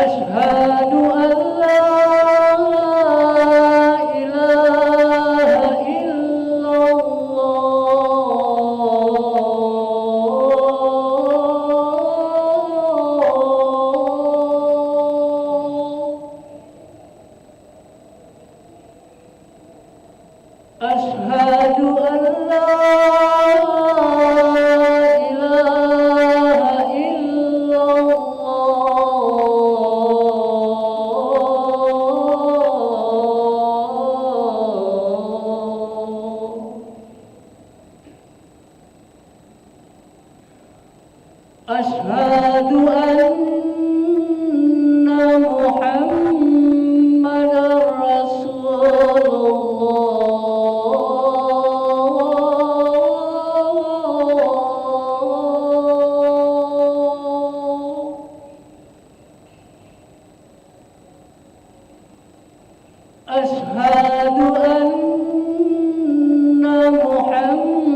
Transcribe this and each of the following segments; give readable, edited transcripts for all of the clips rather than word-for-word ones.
أشهد أن لا إله إلا الله. أشهد أن لا إله إلا الله. أشهد أن محمدًا رسول الله. أشهد أن محمدًا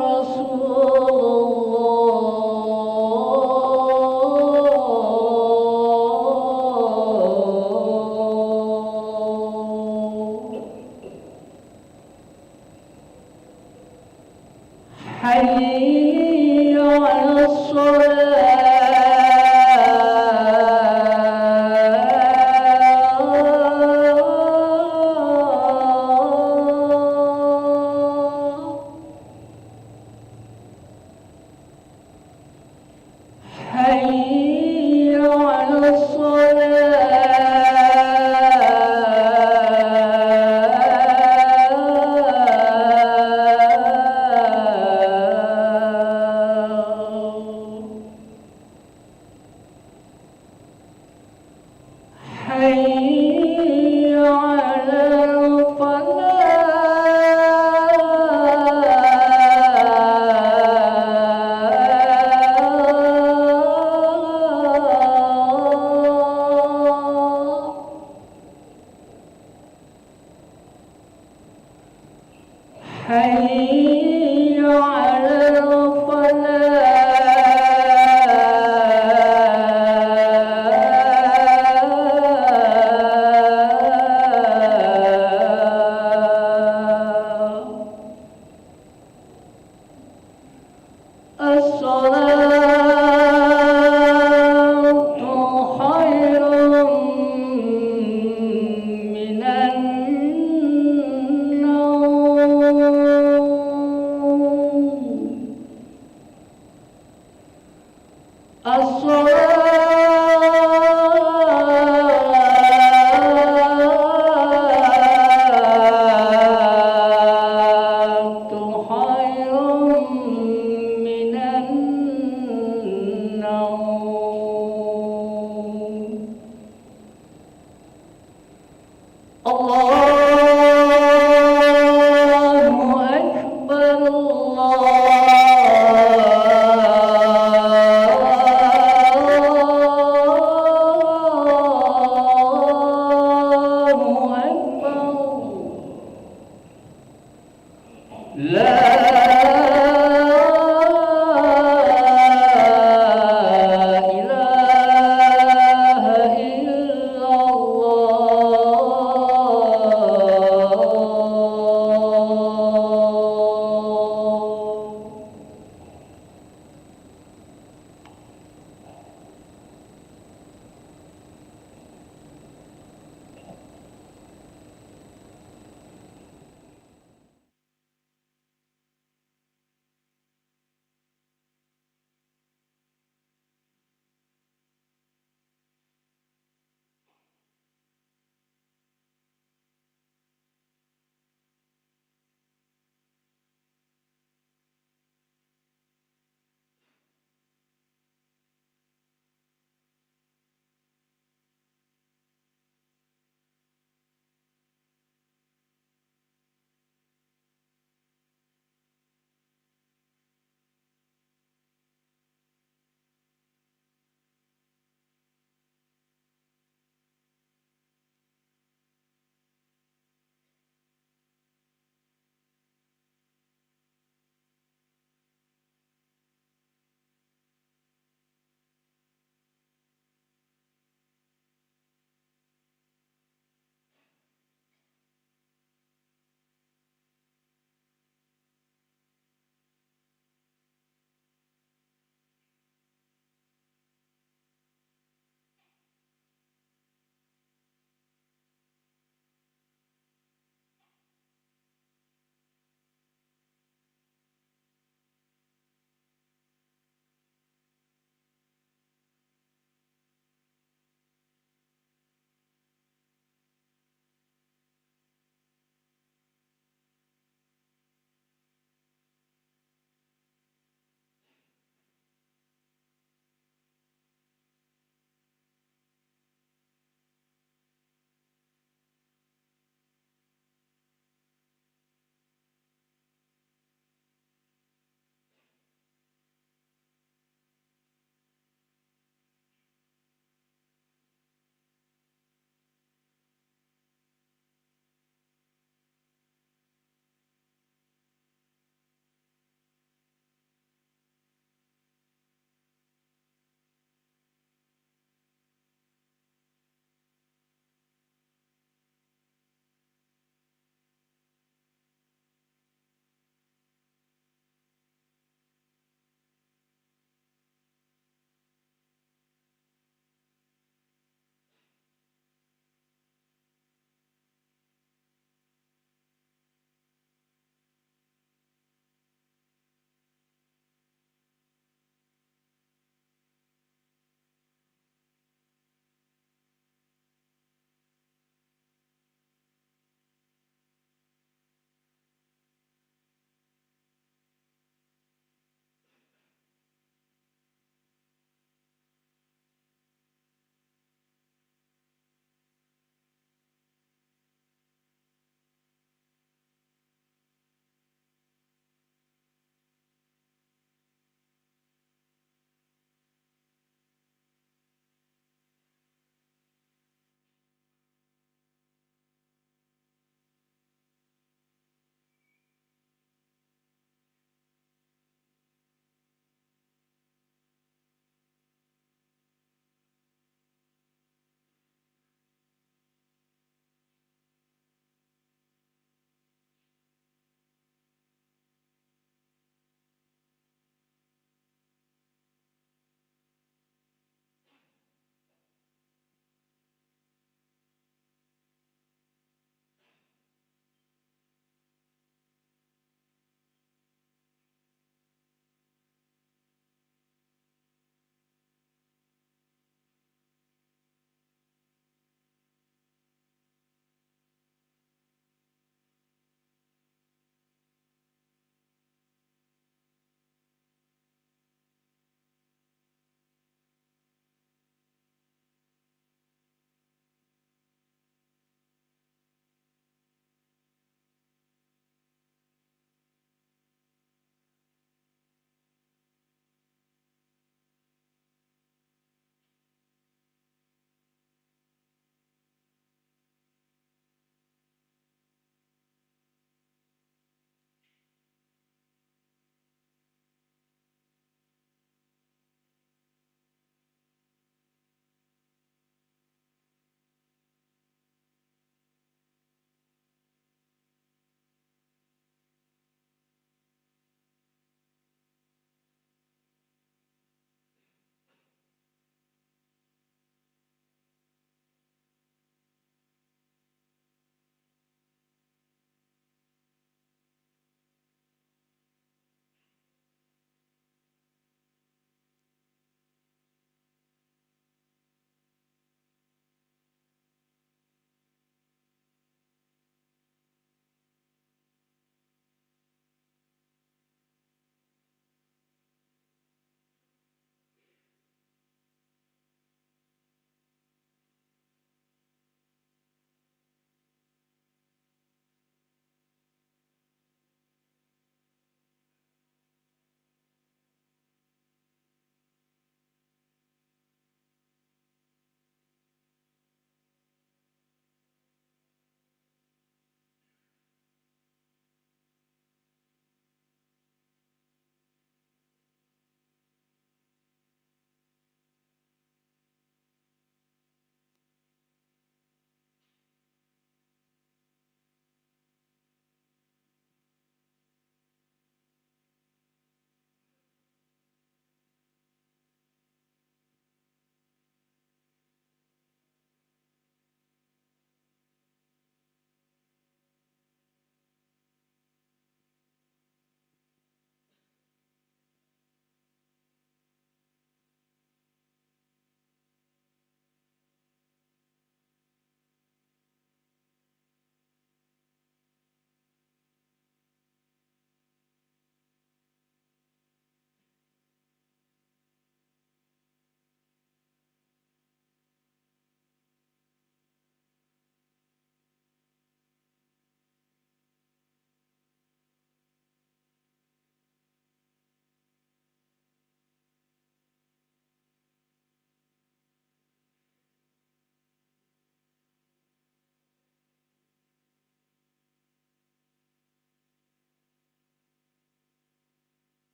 رسول الله. حي على حي على حي على حي على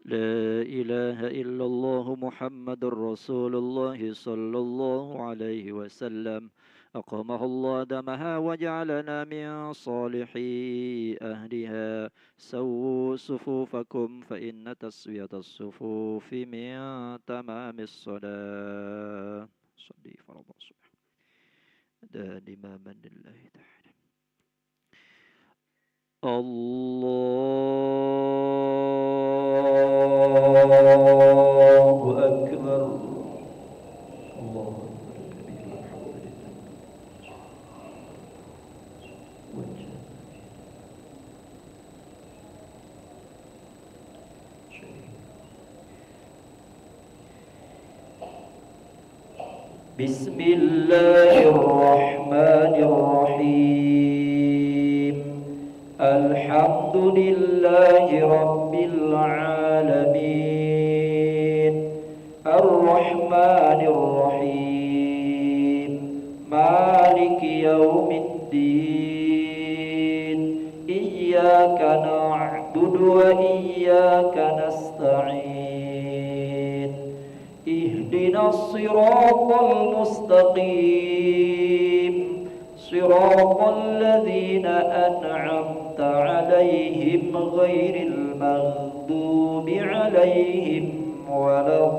لا إله إلا الله محمد رسول الله صلى الله عليه وسلم أقامه الله دمها وجعلنا من صالح أهلها سووا صفوفكم فإن تسوية الصفوف من تمام الصلاة صلي فرض الصبح ده الإمام لله تعالى الله أكبر الله أكبر كبير الحمد لله بسم الله الرحمن الرحيم الحمد لله رب العالمين الرحمن الرحيم مالك يوم الدين إياك نعبد وإياك نستعين اهدنا الصراط المستقيم صراط الذين أنعمت عليهم غير المغضوب عليهم ولا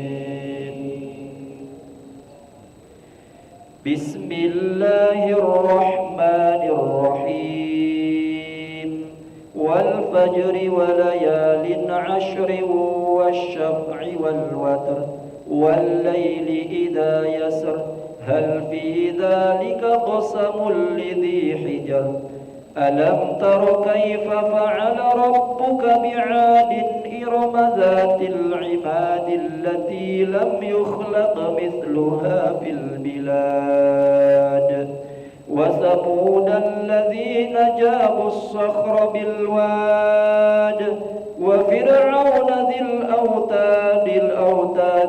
الضالين بسم الله الرحمن الرحيم والفجر وليال عشر والشفع والوتر والليل إذا يسر هل في ذلك قسم لذي حجر ألم تر كيف فعل ربك بعاد إرم ذات العماد التي لم يخلق مثلها في البلاد وثمود الذين جابوا الصخر بالواد وفرعون ذي الأوتاد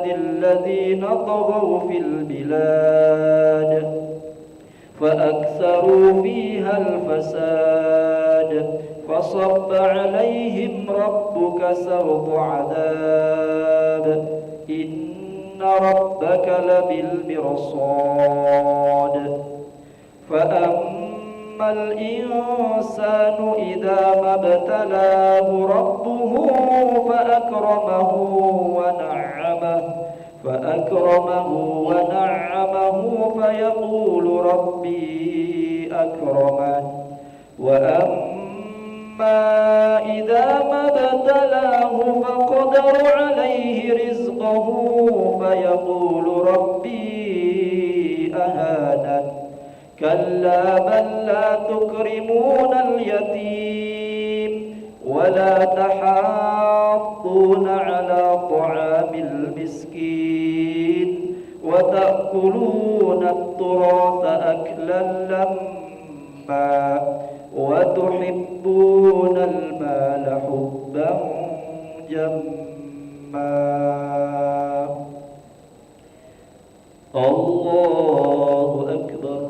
الذين طغوا في البلاد فأكثروا فيها الفساد فصب عليهم ربك سوط عذاب إن ربك لبالمرصاد فأما الإنسان إذا ما ابتلاه ربه فأكرمه ونعمه فيقول ربي أكرمن وأما إذا ما ابتلاه فقدر عليه رزقه فيقول ربي أهانن كلا بل لا تكرمون اليتيم ولا تحاضون على طعام المسكين وتأكلون التراث أكلا لما وتحبون المال حبا جما الله أكبر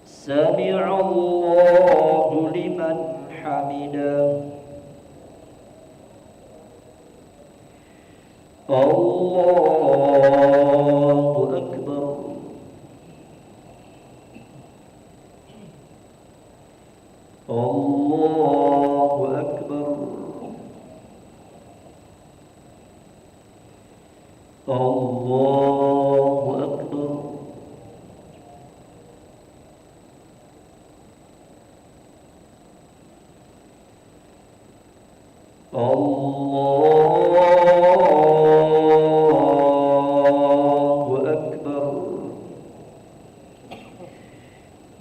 سمع الله لمن حمده الله أكبر الله أكبر الله أكبر الله أكبر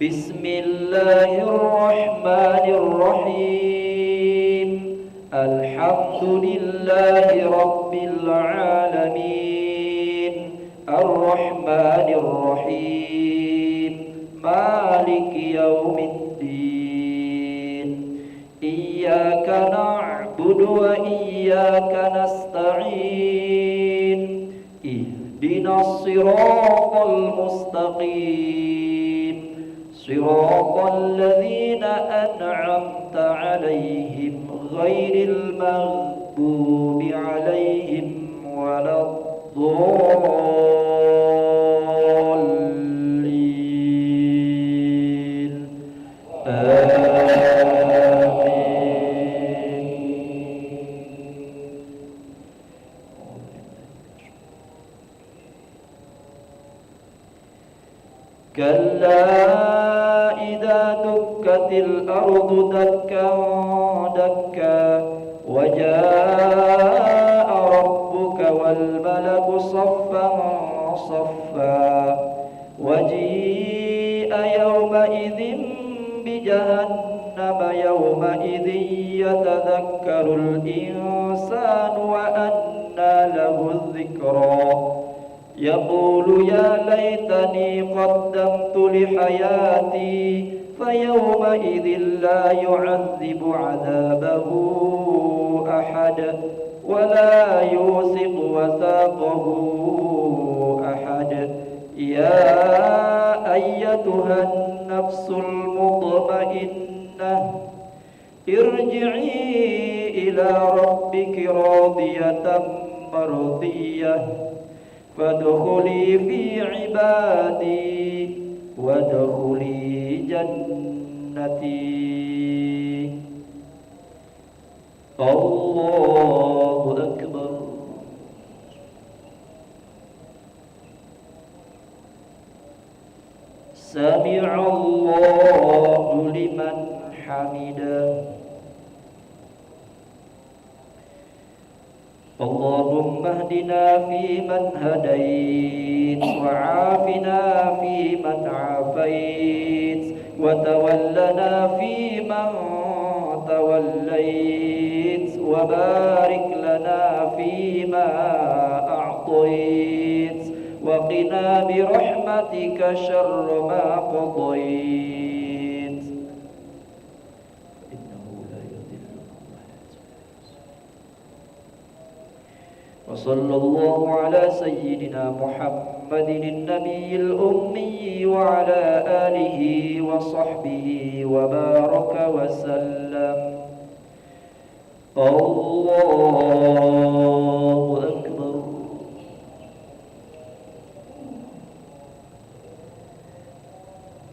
بسم الله الرحمن الرحيم الحمد لله رب العالمين الرحمن الرحيم مالك يوم الدين Iyyaka na'budu wa iyyaka nasta'in. Ihdinas siratal mustaqim. Siratal ladzina an'amta 'alaihim ghairil maghdubi 'alaihim waladdallin. كلا إذا دكت الأرض دكا دكا وجاء ربك والملك صفا صفا وجيء يومئذ بجهنم يومئذ يتذكر الإنسان وأنى له الذكرى يقول يا ليتني قدمت لحياتي فيومئذ لا يعذب عذابه أحد ولا يوثق وثاقه أحد. يا أيتها النفس المطمئنة ارجعي إلى ربك راضية مرضية فادخلي في عبادي وادخلي جنتي. الله أكبر. سمع الله لمن حمده. اللهم اهدنا فيمن هديت وعافنا فيمن عافيت وتولنا فيمن توليت وبارك لنا فيما أعطيت وقنا برحمتك شر ما قضيت. وصلى الله على سيدنا محمد النبي الأمي وعلى آله وصحبه وبارك وسلم. الله أكبر.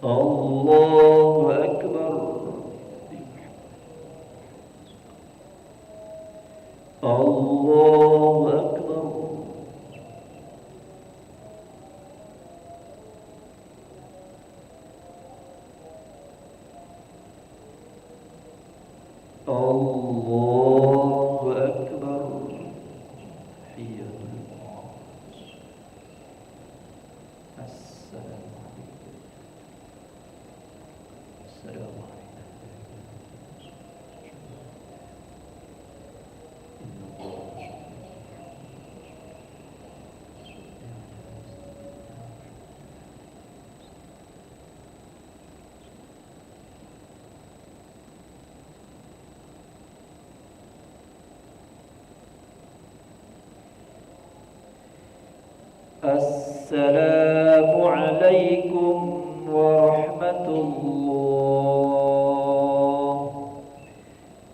الله أكبر. الله أكبر. الله أكبر. السلام عليكم. السلام عليكم. السلام عليكم ورحمة الله.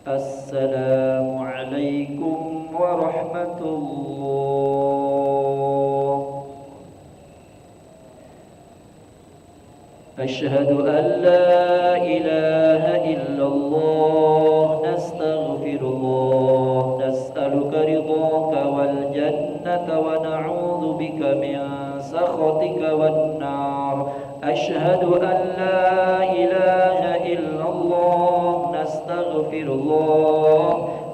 السلام عليكم ورحمة الله. أشهد أن لا إله إلا الله. نستغفر الله. نسألك رضاك والجنة ونعوذ بك من سخطك والنار. أشهد أن لا إله إلا الله. نستغفر الله.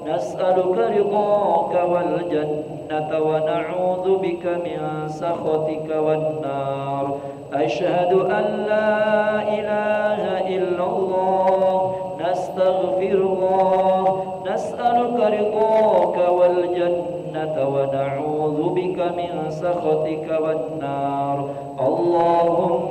نسألك رضاك والجنة ونعوذ بك من سخطك والنار. أشهد أن لا إله إلا الله. نستغفر الله. نسألك رضاك والجنة ونعوذ بك من سخطك والنار. اللهم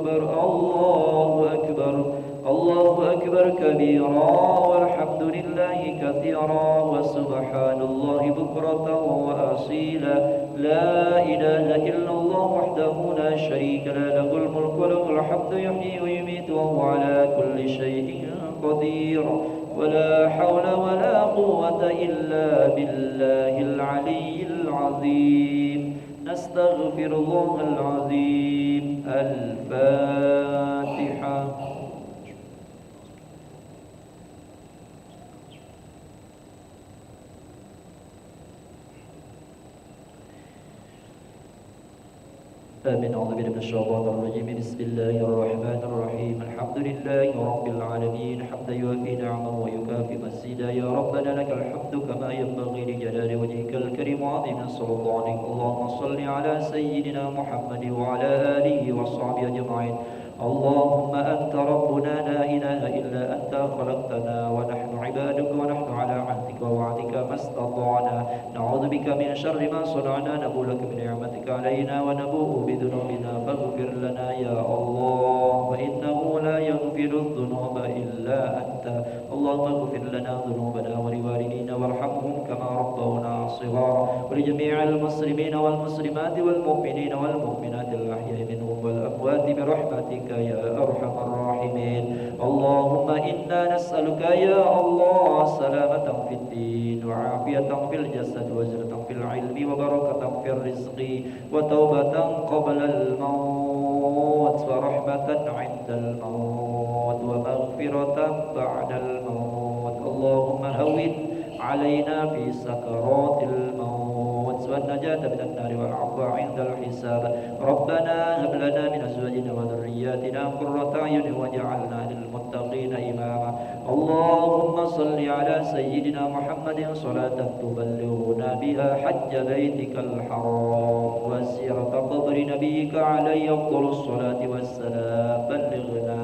أكبر الله أكبر الله أكبر كبيرا والحمد لله كثيرا وسبحان الله بكرة وأصيلا لا إله إلا الله وحده لا شريك له له الملك وله الحمد يحيي ويميت وهو على كل شيء قدير ولا حول ولا قوة إلا بالله العلي العظيم نستغفر الله العظيم الفاتحة آمين. أعوذ بالله من الشيطان الرجيم. بسم الله الرحمن الرحيم. الحمد لله رب العالمين حمدا يوافي نعمه ويكافئ مزيدا. يا ربنا لك الحمد كما ينبغي لجلال وجهك الكريم وعظيم سلطانك. اللهم صل على سيدنا محمد وعلى آله وصحبه أجمعين. اللهم أنت ربنا لا إله إلا أنت خلقتنا ونحن عبادك ونحن على عهدك ووعدك ما استطعنا نعوذ بك من شر ما صنعنا نبوء لك بنعمتك علينا ونبوء بذنوبنا فاغفر لنا يا الله فإنه لا يغفر الذنوب إلا أنت. اللهم اغفر لنا ذنوبنا ولوالدينا وارحمهم كما ربونا صغارا ولجميع المسلمين والمسلمات والمؤمنين والمؤمنات الأحياء منهم والأموات برحمتك يا أرحم الراحمين. اللهم إنا نسألك يا الله سلامة في الدين وعافية في الجسد وزنة في العلم وبركة في الرزق وتوبة قبل الموت ورحمة عند الموت ومغفرة بعد الموت. اللهم هون علينا في سكرات الموت والنجاة من النار والعفو عند الحساب. ربنا هب لنا من أزواجنا وذرياتنا قرة أعين واجعلنا للمتقين إماما. اللهم صل على سيدنا محمد صلاة تبلغنا بها حج بيتك الحرام وسيرة قبر نبيك عليه أفضل الصلاة والسلام. بلغنا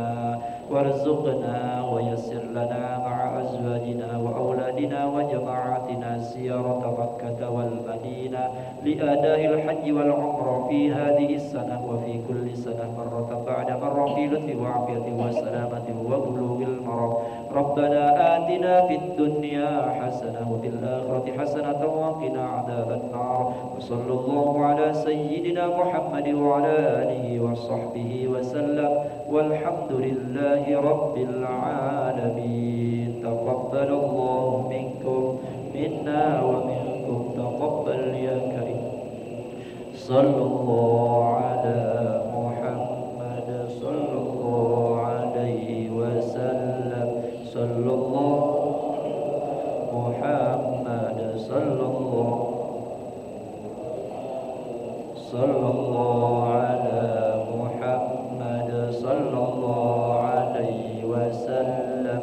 وارزقنا ويسر لنا مع أزواجنا وأولادنا وجماعتنا سيارة مكة والمدينة لأداء الحج والعمرة في هذه السنة وفي كل سنة مرة بعد مرة في لطف وعافية وسلامة وبلوغ المرض. ربنا آتنا في الدنيا حسنة وفي الآخرة حسنة وقنا عذاب النار. وصلى الله على سيدنا محمد وعلى آله وصحبه وسلم والحمد لله رب العالمين. تقبل الله منكم منا ومنكم تقبل يا كريم. صلى الله على محمد صلى الله عليه وسلم. صلى الله محمد صلى الله على محمد صلى الله عليه وسلم.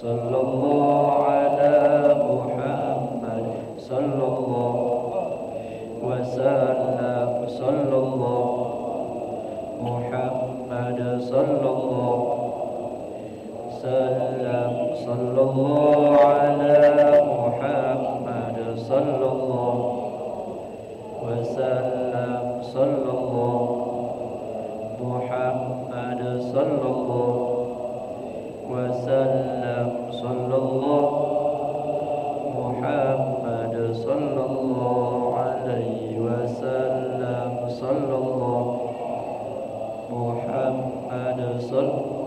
صلى الله على محمد صلى الله وسلم. صلى الله محمد صلى الله وسلم. صلى الله على محمد صلى الله وسلم. صلى الله محمد صلى الله وسلم. صلى الله محمد صلى الله عليه وسلم. صلى الله محمد صلى